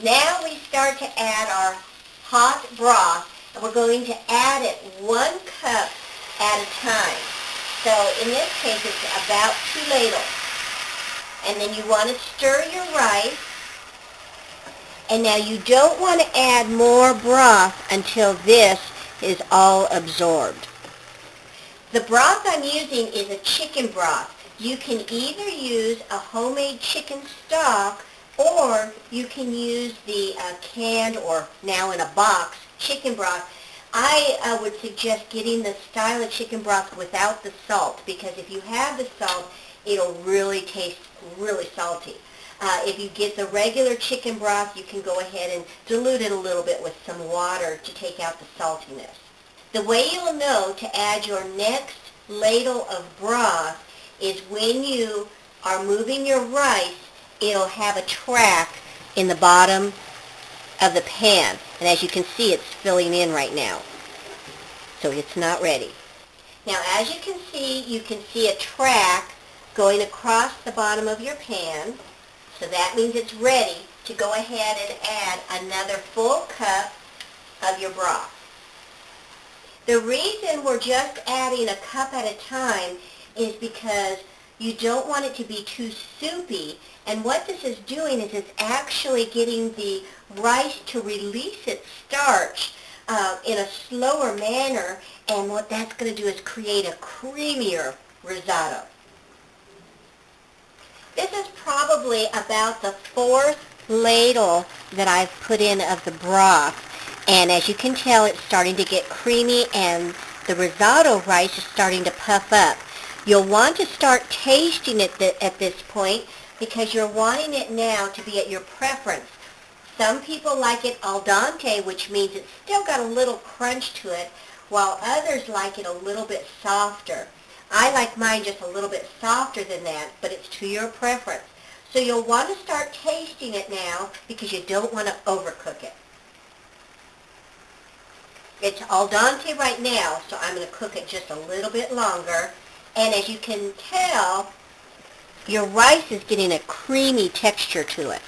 Now we start to add our hot broth, and we're going to add it 1 cup at a time. So in this case, it's about 2 ladles. And then you want to stir your rice. And now you don't want to add more broth until this is all absorbed. The broth I'm using is a chicken broth. You can either use a homemade chicken stock, or you can use the canned, or now in a box, chicken broth. I would suggest getting the style of chicken broth without the salt, because if you have the salt, it'll really taste really salty. If you get the regular chicken broth, you can go ahead and dilute it a little bit with some water to take out the saltiness. The way you'll know to add your next ladle of broth is when you are moving your rice, it'll have a track in the bottom of the pan. And as you can see, it's filling in right now. So it's not ready. Now, as you can see a track going across the bottom of your pan. So that means it's ready to go ahead and add another full cup of your broth. The reason we're just adding a cup at a time is because you don't want it to be too soupy, and what this is doing is it's actually getting the rice to release its starch in a slower manner, and what that's going to do is create a creamier risotto. This is probably about the 4th ladle that I've put in of the broth, and as you can tell, it's starting to get creamy and the risotto rice is starting to puff up. You'll want to start tasting it at this point, because you're wanting it now to be at your preference. Some people like it al dente, which means it's still got a little crunch to it, while others like it a little bit softer. I like mine just a little bit softer than that, but it's to your preference. So you'll want to start tasting it now, because you don't want to overcook it. It's al dente right now, so I'm going to cook it just a little bit longer. And as you can tell, your rice is getting a creamy texture to it.